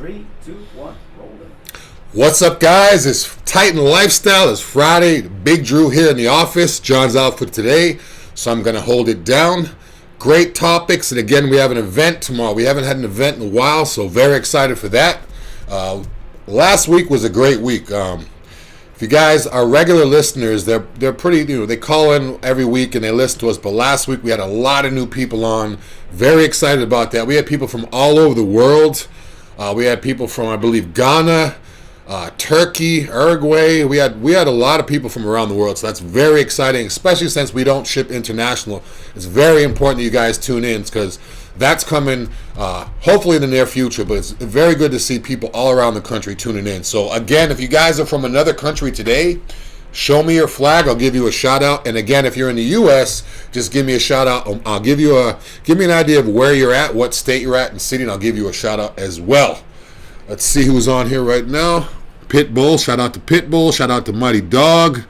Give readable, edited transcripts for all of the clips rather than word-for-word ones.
3, 2, 1, rolling. What's up, guys? It's Titan Lifestyle. It's Friday. Big Dru here in the office. John's out for today, so I'm going to hold it down. Great topics, and again, we have an event tomorrow. We haven't had an event in a while, so very excited for that. Last week was a great week. If you guys are regular listeners, they're pretty, they call in every week and they listen to us, but last week we had a lot of new people on. Very excited about that. We had people from all over the world. We had people from, I believe, Ghana, Turkey, Uruguay. We had a lot of people from around the world, so that's very exciting, especially since we don't ship international. It's very important that you guys tune in because that's coming hopefully in the near future, but it's very good to see people all around the country tuning in. So again, if you guys are from another country today, show me your flag. I'll give you a shout out. And again, if you're in the U.S., just give me a shout out. I'll give me an idea of where you're at, what state you're at, and city, and I'll give you a shout out as well. Let's see who's on here right now. Pitbull, shout out to Pitbull, shout out to Mighty Dog.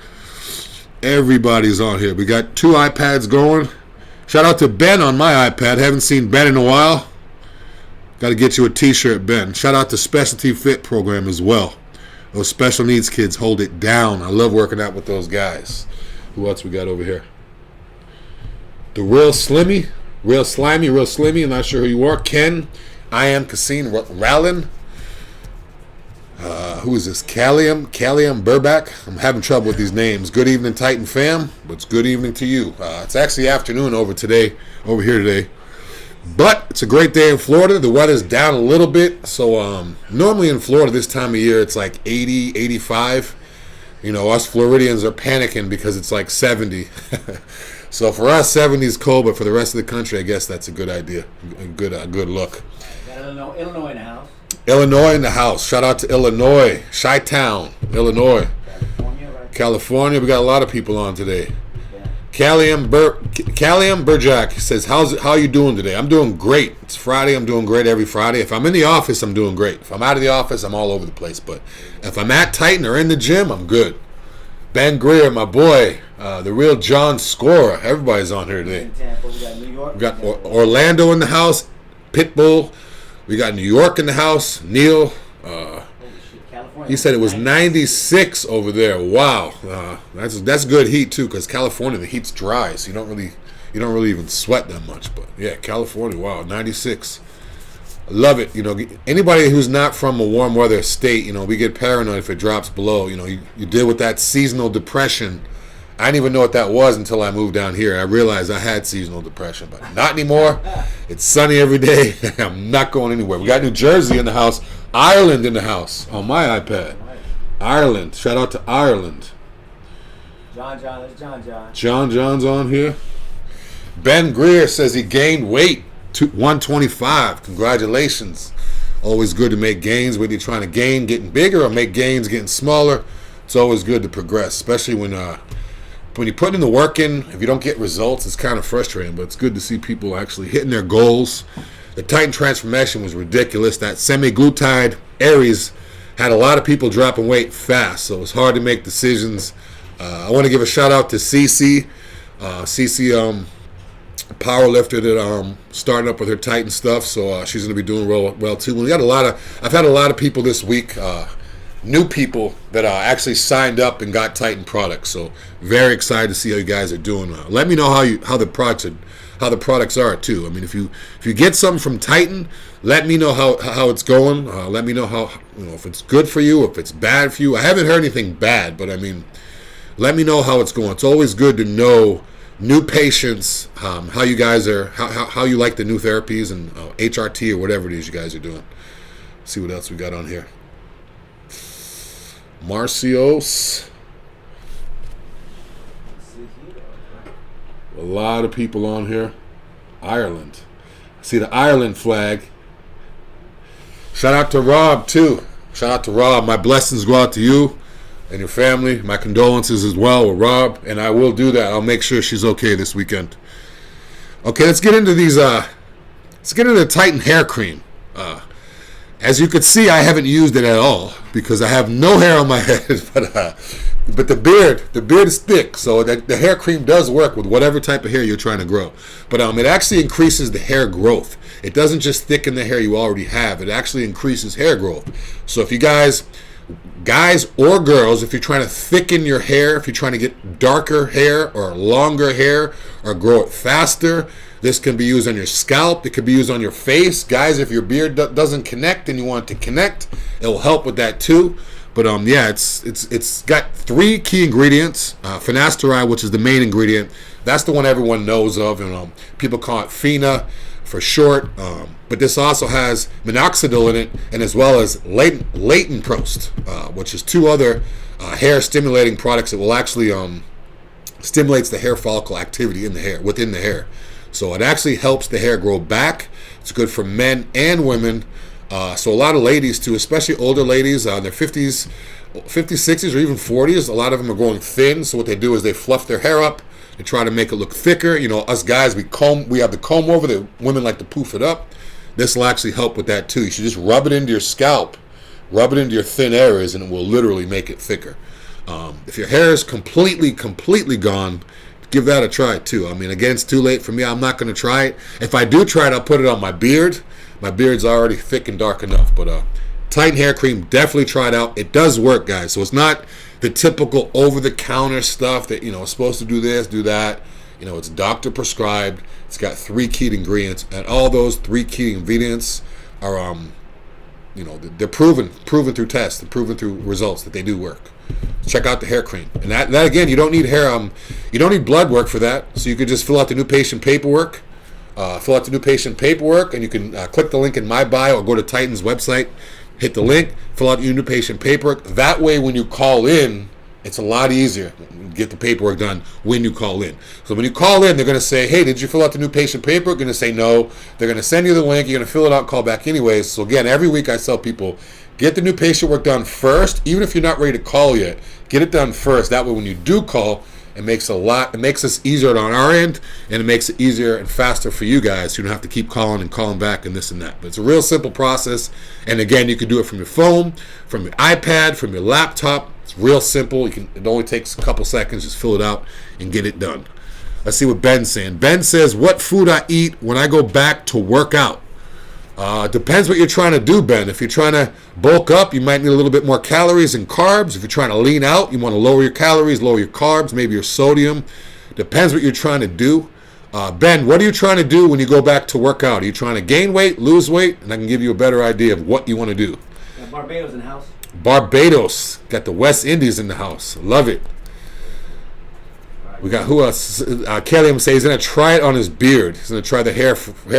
Everybody's on here. We got 2 iPads going. Shout out to Ben on my iPad. Haven't seen Ben in a while. Got to get you a t-shirt, Ben. Shout out to Specialty Fit Program as well. Those special needs kids hold it down. I love working out with those guys. Who else we got over here? The Real Slimy. Real Slimy, Real Slimmy. I'm not sure who you are. Ken. I am Cassine Rallin. Who is this? Callium Burback. I'm having trouble with these names. Good evening, Titan fam. But it's good evening to you. It's actually afternoon over here today. But it's a great day in Florida. The weather's down a little bit. So normally in Florida this time of year, it's like 80, 85. Us Floridians are panicking because it's like 70. So for us, 70 is cold, but for the rest of the country, I guess that's a good idea. A good look. Got Illinois in the house. Illinois in the house. Shout out to Illinois. Chi-Town, Illinois. California. We got a lot of people on today. Yeah. Callium Burjack says, how are you doing today? I'm doing great. It's Friday. I'm doing great every Friday. If I'm in the office, I'm doing great. If I'm out of the office, I'm all over the place. But if I'm at Titan or in the gym, I'm good. Ben Greer, my boy, the real John Scorer. Everybody's on here today. In Tampa, we got New York. We got Orlando in the house. Pitbull. We got New York in the house. Neil. He said it was 96 over there. Wow, that's good heat too. Because California, the heat's dry, so you don't really even sweat that much. But yeah, California, wow, 96. I love it. Anybody who's not from a warm weather state, we get paranoid if it drops below. You deal with that seasonal depression. I didn't even know what that was until I moved down here. I realized I had seasonal depression, but not anymore. It's sunny every day. I'm not going anywhere. We got New Jersey in the house. Ireland in the house on my iPad. Ireland. Shout out to Ireland. John John's on here. Ben Greer says he gained weight to 125. Congratulations. Always good to make gains, whether you're trying to gain, getting bigger, or make gains, getting smaller. It's always good to progress, especially when you put in the work in. If you don't get results, it's kind of frustrating, but it's good to see people actually hitting their goals. The Titan transformation was ridiculous. That semi-glutide Aries had a lot of people dropping weight fast, so it's hard to make decisions. I want to give a shout out to Cece. Cece, power lifter that starting up with her Titan stuff, so she's going to be doing well too. I've had a lot of people this week. New people that actually signed up and got Titan products, so very excited to see how you guys are doing. Let me know how the products are too. I mean, if you get something from Titan, let me know how it's going. Let me know how if it's good for you, if it's bad for you. I haven't heard anything bad, but I mean, let me know how it's going. It's always good to know new patients, how you guys are, how you like the new therapies and HRT or whatever it is you guys are doing. Let's see what else we got on here. Marcios. A lot of people on here. Ireland. I see the Ireland flag. Shout out to Rob too. Shout out to Rob. My blessings go out to you and your family. My condolences as well with Rob, and I will do that. I'll make sure she's okay this weekend. Okay, let's get into these. Let's get into the Titan hair cream. As you can see, I haven't used it at all because I have no hair on my head. But the beard is thick, so the hair cream does work with whatever type of hair you're trying to grow. But it actually increases the hair growth. It doesn't just thicken the hair you already have. It actually increases hair growth. So if you guys or girls, if you're trying to thicken your hair, if you're trying to get darker hair or longer hair or grow it faster, this can be used on your scalp. It could be used on your face. Guys, if your beard doesn't connect and you want it to connect, it will help with that too. But yeah, it's got 3 key ingredients. Finasteride, which is the main ingredient. That's the one everyone knows of, and people call it Fina for short. But this also has minoxidil in it, and as well as latent prost, which is 2 other hair stimulating products that will actually stimulates the hair follicle activity within the hair. So it actually helps the hair grow back. It's good for men and women. So a lot of ladies too, especially older ladies in their 50s, 60s, or even 40s, a lot of them are growing thin. So what they do is they fluff their hair up. They try to make it look thicker. Us guys, we have the comb over. The women like to poof it up. This will actually help with that too. You should just rub it into your scalp, rub it into your thin areas, and it will literally make it thicker. If your hair is completely gone, give that a try too. Again, it's too late for me. I'm not going to try it. If I do try it, I'll put it on my beard. My beard's already thick and dark enough. But Titan hair cream, definitely try it out. It does work, guys. So it's not the typical over-the-counter stuff that is supposed to do this, do that. It's doctor prescribed. It's got 3 key ingredients, and all those 3 key ingredients are they're proven through tests, and proven through results that they do work. Check out the hair cream, and that again, you don't need you don't need blood work for that. So you could just fill out the new patient paperwork. And you can click the link in my bio or go to Titan's website, hit the link, fill out your new patient paperwork. That way, when you call in, it's a lot easier to get the paperwork done when you call in. So when you call in, they're going to say, hey, did you fill out the new patient paperwork? You're going to say no. They're going to send you the link. You're going to fill it out and call back anyways. So again, every week I tell people, get the new patient work done first. Even if you're not ready to call yet, get it done first. That way, when you do call, it makes us easier on our end, and it makes it easier and faster for you guys. You don't have to keep calling back and this and that. But it's a real simple process. And again, you can do it from your phone, from your iPad, from your laptop. It's real simple. It only takes a couple seconds. Just fill it out and get it done. Let's see what Ben's saying. Ben says, what food I eat when I go back to work out? Depends what you're trying to do, Ben. If you're trying to bulk up, you might need a little bit more calories and carbs. If you're trying to lean out, you want to lower your calories, lower your carbs, maybe your sodium. Depends what you're trying to do. Ben, what are you trying to do when you go back to work out? Are you trying to gain weight, lose weight? And I can give you a better idea of what you want to do. Barbados in the house. Barbados. Got the West Indies in the house. Love it. We got who else? Kelly says he's going to try it on his beard. He's going to try the hair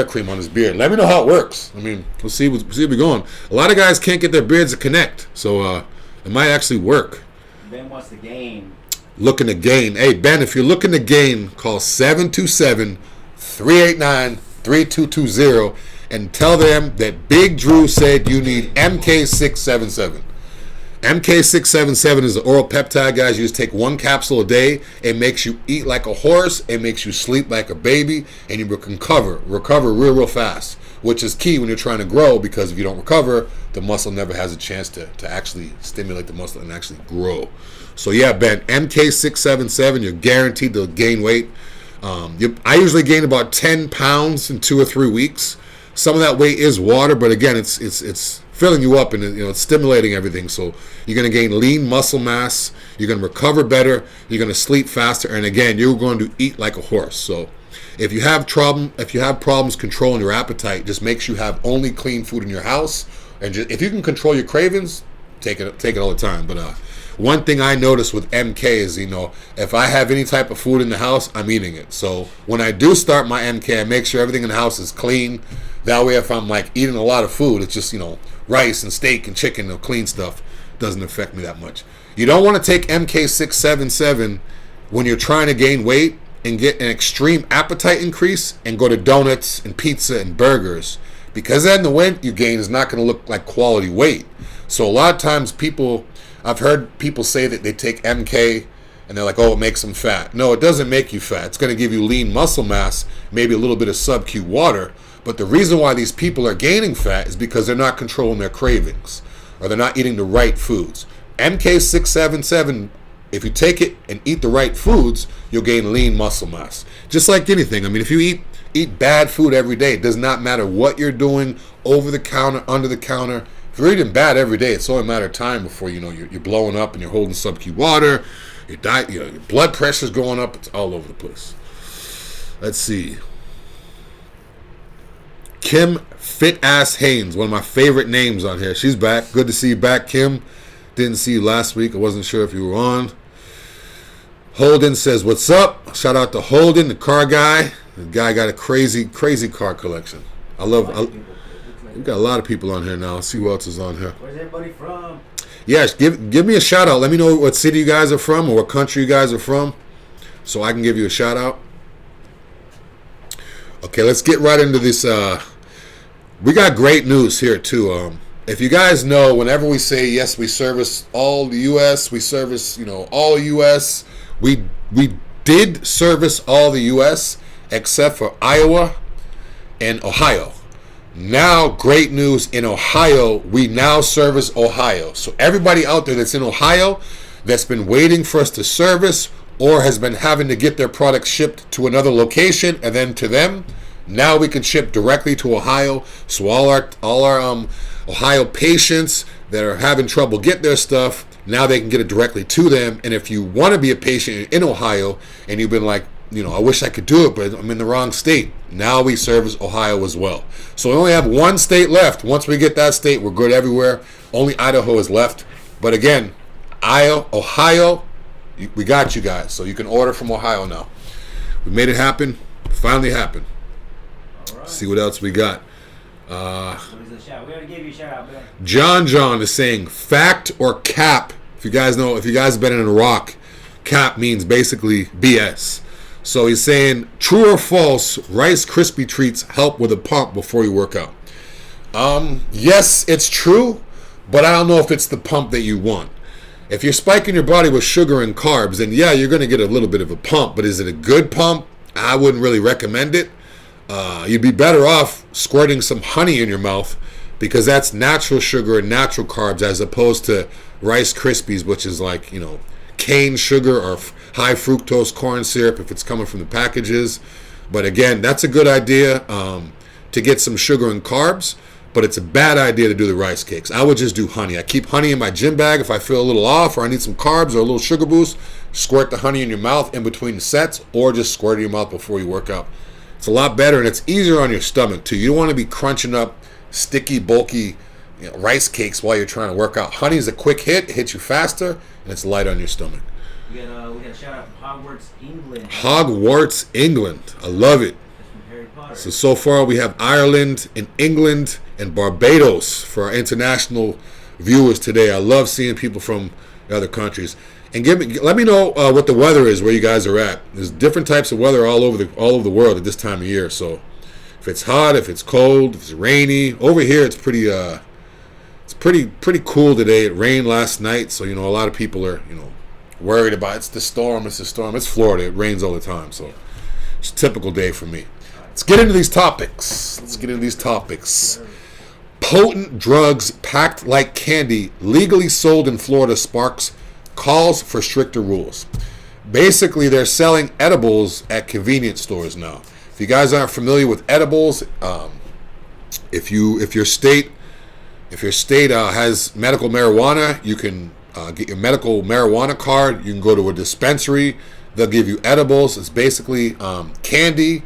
cream on his beard. Let me know how it works. We'll see where we're going. A lot of guys can't get their beards to connect, so it might actually work. Ben wants to gain. Looking to gain. Hey, Ben, if you're looking to gain, call 727-389-3220 and tell them that Big Dru said you need MK677. MK677 is an oral peptide, guys. You just take 1 capsule a day. It makes you eat like a horse. It makes you sleep like a baby. And you can recover real fast, which is key when you're trying to grow, because if you don't recover, the muscle never has a chance to actually stimulate the muscle and actually grow. So yeah, Ben, MK677, you're guaranteed to gain weight. I usually gain about 10 pounds in 2 or 3 weeks. Some of that weight is water, but again, it's filling you up, and it's stimulating everything. So you're going to gain lean muscle mass. You're going to recover better. You're going to sleep faster, and again, you're going to eat like a horse. So if you have problems controlling your appetite, just make sure you have only clean food in your house. And if you can control your cravings, take it all the time. But one thing I notice with MK is, if I have any type of food in the house, I'm eating it. So when I do start my MK, I make sure everything in the house is clean. That way, if I'm eating a lot of food, it's just, rice and steak and chicken, clean stuff, doesn't affect me that much. You don't want to take MK677 when you're trying to gain weight and get an extreme appetite increase and go to donuts and pizza and burgers, because then the weight you gain is not going to look like quality weight. So a lot of times I've heard people say that they take MK and they're like, oh, it makes them fat. No, it doesn't make you fat. It's going to give you lean muscle mass, maybe a little bit of sub-Q water, But the reason why these people are gaining fat is because they're not controlling their cravings, or they're not eating the right foods. MK677, if you take it and eat the right foods, you'll gain lean muscle mass. Just like anything. I mean, if you eat bad food every day, it does not matter what you're doing, over the counter, under the counter. If you're eating bad every day, it's only a matter of time before you're blowing up and you're holding sub-Q water. Your diet, your blood pressure's going up. It's all over the place. Let's see. Kim Fit Ass Haynes, one of my favorite names on here. She's back. Good to see you back, Kim. Didn't see you last week. I wasn't sure if you were on. Holden says, "What's up?" Shout out to Holden, the car guy. The guy got a crazy car collection. We've got a lot of people on here now. Let's see who else is on here. Where's everybody from? Yes, give me a shout out. Let me know what city you guys are from or what country you guys are from, so I can give you a shout out. Okay, let's get right into this. We got great news here too. If you guys know, whenever we say yes, we service all the U.S., we service all U.S. We did service all the U.S. except for Iowa and Ohio. Now, great news in Ohio, we now service Ohio. So everybody out there that's in Ohio that's been waiting for us to service or has been having to get their products shipped to another location and then to them, now we can ship directly to Ohio. So all our Ohio patients that are having trouble getting their stuff, now they can get it directly to them. And if you want to be a patient in Ohio and you've been like, I wish I could do it, but I'm in the wrong state. Now we service Ohio as well. So we only have one state left. Once we get that state, we're good everywhere. Only Idaho is left. But again, Ohio, we got you guys. So you can order from Ohio now. We made it happen. Finally happened. All right. See what else we got. We already gave you a shout out, man. John is saying fact or cap. If you guys have been in Iraq, cap means basically BS. So he's saying, true or false, Rice Krispie treats help with a pump before you work out. Yes, it's true, but I don't know if it's the pump that you want. If you're spiking your body with sugar and carbs, then yeah, you're going to get a little bit of a pump, but is it a good pump? I wouldn't really recommend it. You'd be better off squirting some honey in your mouth because that's natural sugar and natural carbs as opposed to Rice Krispies, which is like, cane sugar or high fructose corn syrup if it's coming from the packages. But again, that's a good idea to get some sugar and carbs, but it's a bad idea to do the rice cakes. I would just do honey. I keep honey in my gym bag if I feel a little off or I need some carbs or a little sugar boost. Squirt the honey in your mouth in between the sets or just squirt it in your mouth before you work out. It's a lot better and it's easier on your stomach too. You don't want to be crunching up sticky, bulky rice cakes while you're trying to work out. Honey is a quick hit, it hits you faster, and it's light on your stomach. We got a shout out from Hogwarts, England. Hogwarts, England. I love it. That's from Harry Potter. So far we have Ireland and England and Barbados for our international viewers today. I love seeing people from other countries. And let me know what the weather is where you guys are at. There's different types of weather all over the world at this time of year. So if it's hot, if it's cold, if it's rainy, over here it's pretty cool today. It rained last night, so a lot of people are worried about it's the storm. It's Florida. It rains all the time, so it's a typical day for me. Let's get into these topics. Potent drugs packed like candy legally sold in Florida sparks calls for stricter rules. Basically, they're selling edibles at convenience stores now. If you guys aren't familiar with edibles, if your state has medical marijuana, you can get your medical marijuana card. You can go to a dispensary. They'll give you edibles. It's basically candy,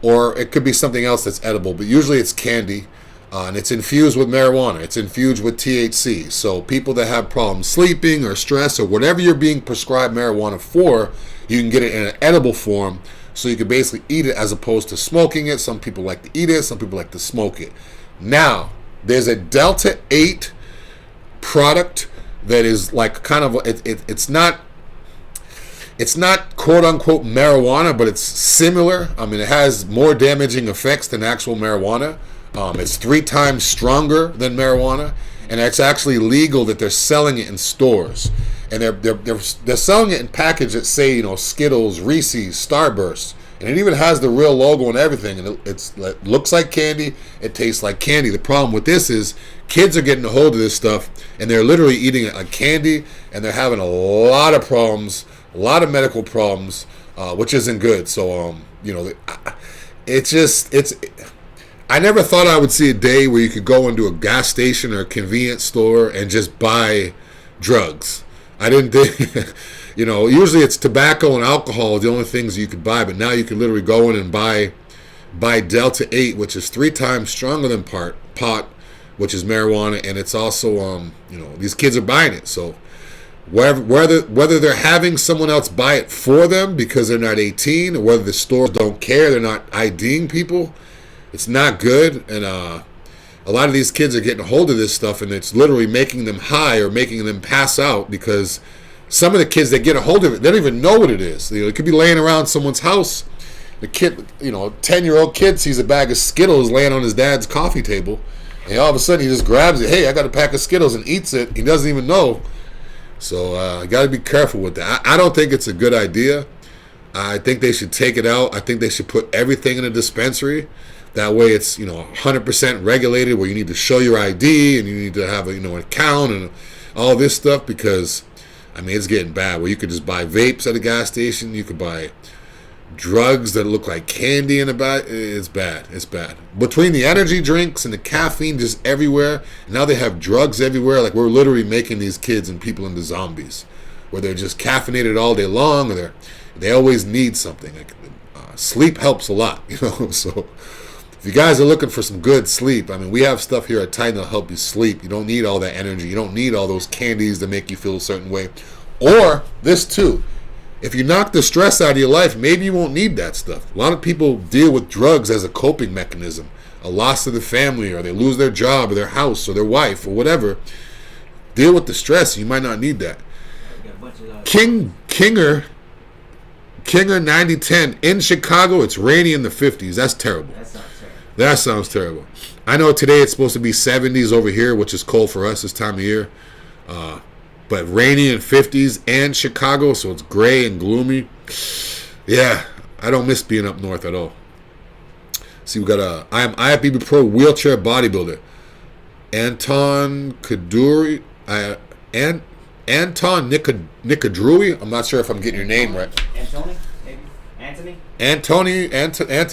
or it could be something else that's edible, but usually it's candy. And it's infused with marijuana. It's infused with THC. So people that have problems sleeping or stress or whatever you're being prescribed marijuana for, you can get it in an edible form. So you can basically eat it as opposed to smoking it. Some people like to eat it. Some people like to smoke it. Now, there's a Delta 8 product that is like kind of, it's not quote unquote marijuana, but it's similar. I mean, it has more damaging effects than actual marijuana. It's 3 times stronger than marijuana, and it's actually legal that they're selling it in stores, and they're selling it in packages that say Skittles, Reese's, Starburst, And it even has the real logo and everything. And it looks like candy. It tastes like candy. The problem with this is kids are getting a hold of this stuff, and they're literally eating it like candy, and they're having a lot of problems, a lot of medical problems, which isn't good. So, I never thought I would see a day where you could go into a gas station or a convenience store and just buy drugs. I didn't think, usually it's tobacco and alcohol are the only things you could buy, but now you can literally go in and buy Delta 8, which is 3 times stronger than pot, which is marijuana, and it's also, these kids are buying it. So whether they're having someone else buy it for them because they're not 18, or whether the stores don't care, they're not IDing people, it's not good. And a lot of these kids are getting a hold of this stuff, and it's literally making them high or making them pass out, because some of the kids that get a hold of it, they don't even know what it is. It could be laying around someone's house. The kid, a 10-year-old kid sees a bag of Skittles laying on his dad's coffee table, and all of a sudden he just grabs it. Hey, I got a pack of Skittles, and eats it. He doesn't even know. So you got to be careful with that. I don't think it's a good idea. I think they should take it out. I think they should put everything in a dispensary. That way it's 100% regulated, where you need to show your ID and you need to have an account and all this stuff, because it's getting bad. Where you could just buy vapes at a gas station, you could buy drugs that look like candy in a bag. It's bad. It's bad. Between the energy drinks and the caffeine just everywhere, now they have drugs everywhere. Like, we're literally making these kids and people into zombies, where they're just caffeinated all day long, or they always need something. Like, sleep helps a lot, So if you guys are looking for some good sleep, we have stuff here at Titan that'll help you sleep. You don't need all that energy. You don't need all those candies that make you feel a certain way. Or this too. If you knock the stress out of your life, maybe you won't need that stuff. A lot of people deal with drugs as a coping mechanism. A loss of the family, or they lose their job or their house or their wife or whatever. Deal with the stress. You might not need that. Kinger 9010 in Chicago. It's rainy in the 50s. That's terrible. That sounds terrible. I know today it's supposed to be 70s over here, which is cold for us this time of year. But rainy in 50s and Chicago, so it's gray and gloomy. Yeah, I don't miss being up north at all. See, we got I am IFBB Pro wheelchair bodybuilder. Anton Kaduri. Anton Nicodrui. I'm not sure if I'm getting your name right. Anthony? Maybe? Anthony,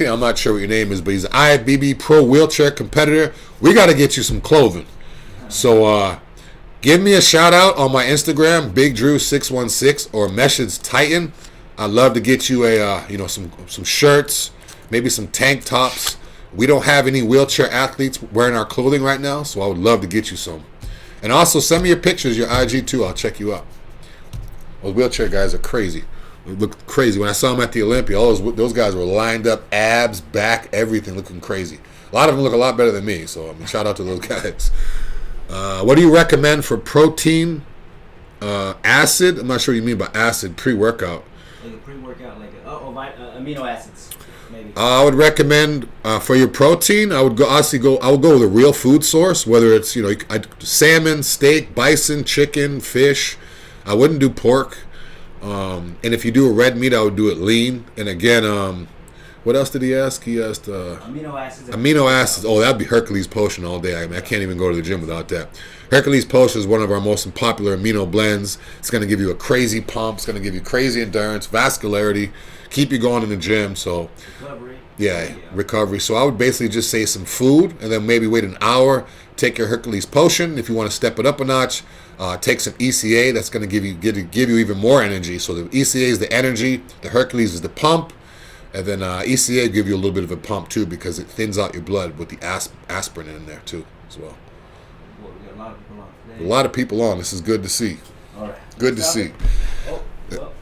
I'm not sure what your name is, but he's an IFBB Pro wheelchair competitor. We got to get you some clothing. So, give me a shout out on my Instagram, Big Dru 616, or Message Titan. I'd love to get you some shirts, maybe some tank tops. We don't have any wheelchair athletes wearing our clothing right now, so I would love to get you some. And also send me your pictures, your IG too. I'll check you out. Those wheelchair guys are crazy. They look crazy. When I saw them at the Olympia, those guys were lined up, abs, back, everything looking crazy. A lot of them look a lot better than me, so shout out to those guys. What do you recommend for protein, acid? I'm not sure what you mean by acid, pre-workout. Like a pre-workout, amino acids, maybe. I would recommend for your protein, I would go with a real food source, whether it's salmon, steak, bison, chicken, fish. I wouldn't do pork. And if you do a red meat, I would do it lean. And again, what else did he ask? He asked amino acids. Amino acids. Oh, that'd be Hercules Potion all day. I can't even go to the gym without that. Hercules Potion is one of our most popular amino blends. It's going to give you a crazy pump. It's going to give you crazy endurance, vascularity, keep you going in the gym. So recovery. Yeah, recovery. So I would basically just say some food, and then maybe wait an hour. Take your Hercules Potion. If you want to step it up a notch, take some ECA. That's going to give you even more energy. So the ECA is the energy. The Hercules is the pump. And then ECA will give you a little bit of a pump too, because it thins out your blood with the aspirin in there too as well. Well, we got a lot of people on today. A lot of people on. This is good to see. All right. Good to see. Oh, well,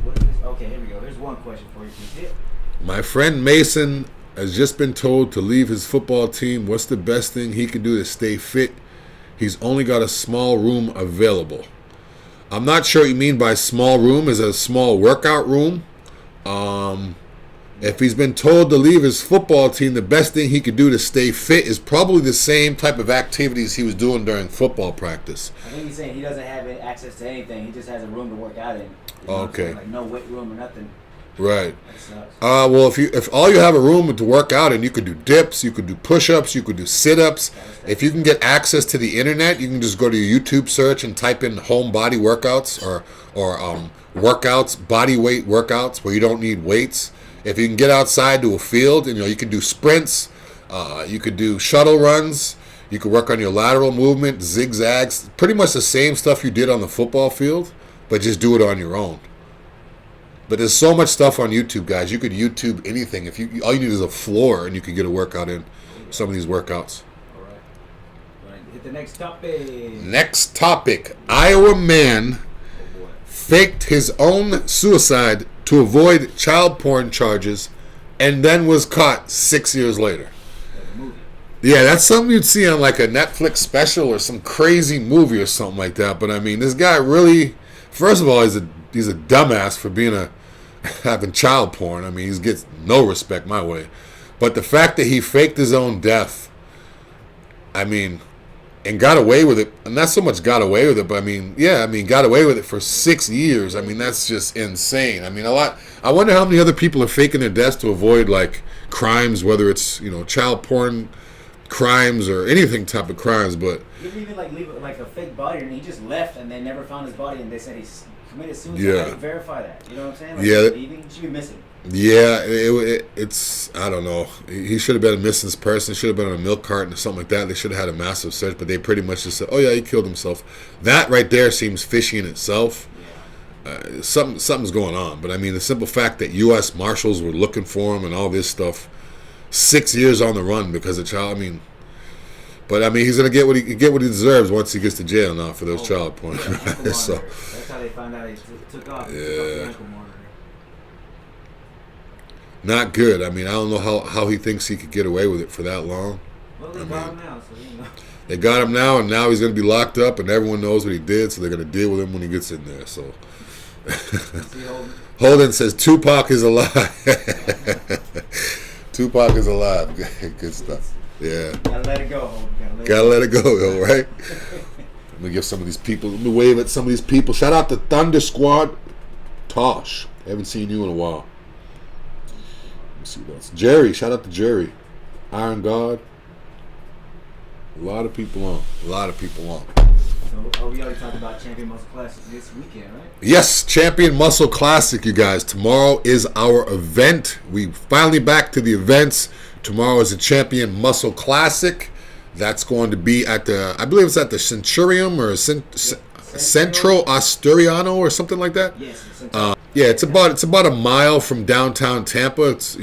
what is this? Okay, here we go. Here's one question for you. My friend Mason has just been told to leave his football team. What's the best thing he can do to stay fit? He's only got a small room available. I'm not sure what you mean by small room. Is it a small workout room? If he's been told to leave his football team, the best thing he could do to stay fit is probably the same type of activities he was doing during football practice. I think he's saying he doesn't have access to anything. He just has a room to work out in. Okay. Like no weight room or nothing. Right. That sucks. Well, if all you have a room to work out, and you could do dips, you could do push-ups, you could do sit-ups. If you can get access to the internet, you can just go to your YouTube search and type in home body workouts or workouts, body weight workouts where you don't need weights. If you can get outside to a field, you can do sprints, you could do shuttle runs, you could work on your lateral movement, zigzags, pretty much the same stuff you did on the football field, but just do it on your own. But there's so much stuff on YouTube, guys. You could YouTube anything. All you need is a floor, and you could get a workout in some of these workouts. All right. Hit the next topic. Next topic. Iowa man Oh boy. faked his own suicide to avoid child porn charges and then was caught 6 years later. Like a movie. Yeah, that's something you'd see on like a Netflix special or some crazy movie or something like that. But I mean, this guy really, first of all, he's a dumbass for having child porn. I mean, he gets no respect my way. But the fact that he faked his own death, I mean, and got away with it, and not so much got away with it, but got away with it for 6 years. I mean, that's just insane. I mean, I wonder how many other people are faking their deaths to avoid like crimes, whether it's child porn crimes or anything type of crimes. But You didn't even leave it like a fake body, and he just left, and they never found his body, and they said he's committed suicide. Yeah. How do you verify that? You know what I'm saying? Yeah. Leaving, he should be missing. yeah, it's I don't know. He should have been a missing person. Should have been on a milk carton or something like that. They should have had a massive search, but they pretty much just said, "Oh yeah, he killed himself." That right there seems fishy in itself. Something's going on. But I mean, the simple fact that U.S. Marshals were looking for him and all this stuff, 6 years on the run because of child. I mean, but I mean, he's gonna get what he deserves once he gets to jail now for those child porn. Yeah, So that's how they found out he took off. He Yeah. took off the ankle monitor. not good. I mean, I don't know how he thinks he could get away with it for that long. Well, they got him now, so you know. They got him now, and now he's going to be locked up, and everyone knows what he did, so they're going to deal with him when he gets in there. So See, Holden says Tupac is alive. Tupac is alive. Good stuff. Yeah. gotta let it go. Holden. Gotta let it go, right? Let me give some of these people, let me wave at some of these people. Shout out to Thunder Squad. Tosh. Haven't seen you in a while. Let me see what else. Jerry. Shout out to Jerry. Iron God. A lot of people on. So, we already talked about Champion Muscle Classic this weekend, right? Yes, Champion Muscle Classic, you guys. Tomorrow is our event. We finally back to the events. Tomorrow is the Champion Muscle Classic. That's going to be at I believe it's at the Centurium or Centro Asturiano or something like that. Yes. Yeah, it's about a mile from downtown Tampa. It's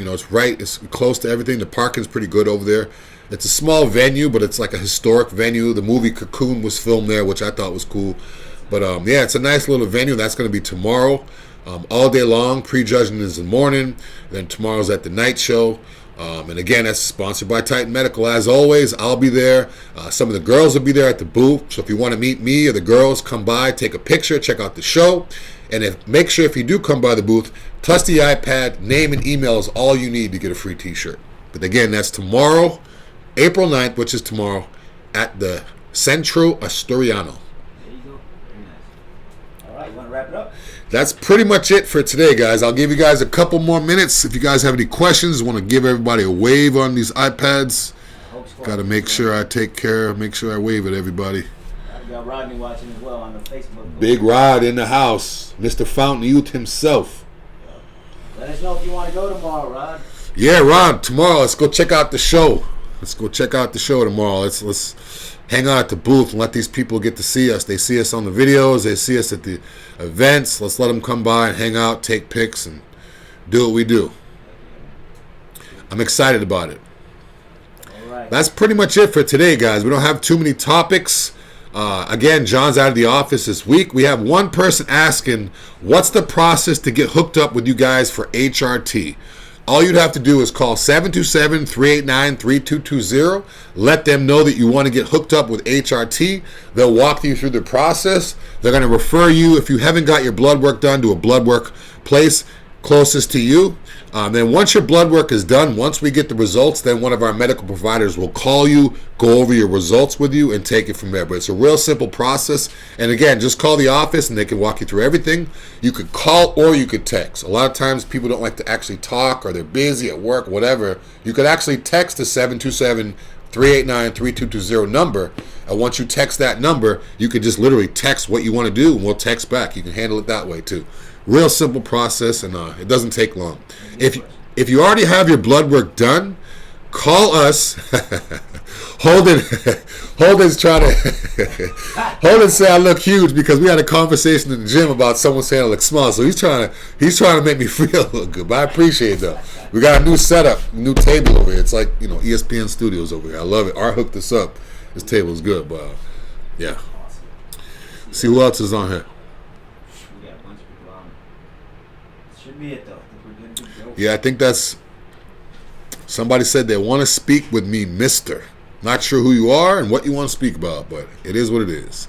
close to everything. The parking's pretty good over there. It's a small venue, but it's like a historic venue. The movie Cocoon was filmed there, which I thought was cool. But yeah, it's a nice little venue. That's going to be tomorrow, all day long. Prejudging is in the morning. Then tomorrow's at the night show. And again, that's sponsored by Titan Medical. As always, I'll be there. Some of the girls will be there at the booth. So if you want to meet me or the girls, come by, take a picture, check out the show. And make sure if you do come by the booth, touch the iPad, name and email is all you need to get a free t-shirt. But again, that's tomorrow, April 9th, which is tomorrow, at the Centro Asturiano. There you go. Very nice. All right, you want to wrap it up? That's pretty much it for today, guys. I'll give you guys a couple more minutes. If you guys have any questions, want to give everybody a wave on these iPads, got to make sure I wave at everybody. We got Rodney watching as well on the Facebook. Big Rod in the house. Mr. Fountain Youth himself. Let us know if you want to go tomorrow, Rod. Yeah, Rod, tomorrow, let's go check out the show. Let's go check out the show tomorrow. Let's hang out at the booth and let these people get to see us. They see us on the videos. They see us at the events. Let's let them come by and hang out, take pics, and do what we do. I'm excited about it. All right. That's pretty much it for today, guys. We don't have too many topics. Again, John's out of the office this week. We have one person asking, what's the process to get hooked up with you guys for HRT? All you'd have to do is call 727-389-3220. Let them know that you want to get hooked up with HRT. They'll walk you through the process. They're going to refer you, if you haven't got your blood work done, to a blood work place. closest to you. Then once your blood work is done, once we get the results, then one of our medical providers will call you, go over your results with you, and take it from there. But it's a real simple process. And again, just call the office and they can walk you through everything. You could call or you could text. A lot of times people don't like to actually talk, or they're busy at work, whatever. You could actually text the 727-389-3220 number. And once you text that number, you can just literally text what you want to do, and we'll text back. You can handle it that way too. Real simple process, and it doesn't take long. If you already have your blood work done, call us. Holden's trying to Holden say I look huge because we had a conversation in the gym about someone saying I look small. So he's trying to make me feel good. But I appreciate it though. We got a new setup, new table over here. It's like, ESPN Studios over here. I love it. Art hooked us up. This table is good, but yeah. See who else is on here. Should be it though. We're good to go. Yeah, I think that's. Somebody said they want to speak with me, Mister. Not sure who you are and what you want to speak about, but it is what it is.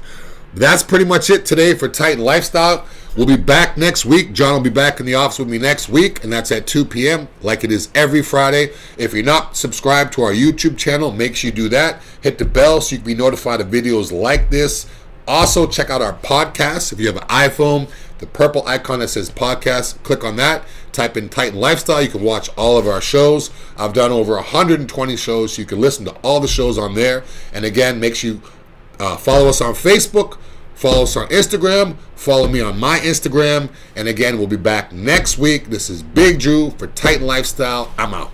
That's pretty much it today for Titan Lifestyle. We'll be back next week. John will be back in the office with me next week, and that's at 2 p.m. like it is every Friday. If you're not subscribed to our YouTube channel, make sure you do that. Hit the bell so you can be notified of videos like this. Also, check out our podcast. If you have an iPhone, the purple icon that says podcast, click on that. Type in Titan Lifestyle. You can watch all of our shows. I've done over 120 shows, so you can listen to all the shows on there. And again, make sure you follow us on Facebook, follow us on Instagram, follow me on my Instagram. And again, we'll be back next week. This is Big Dru for Titan Lifestyle. I'm out.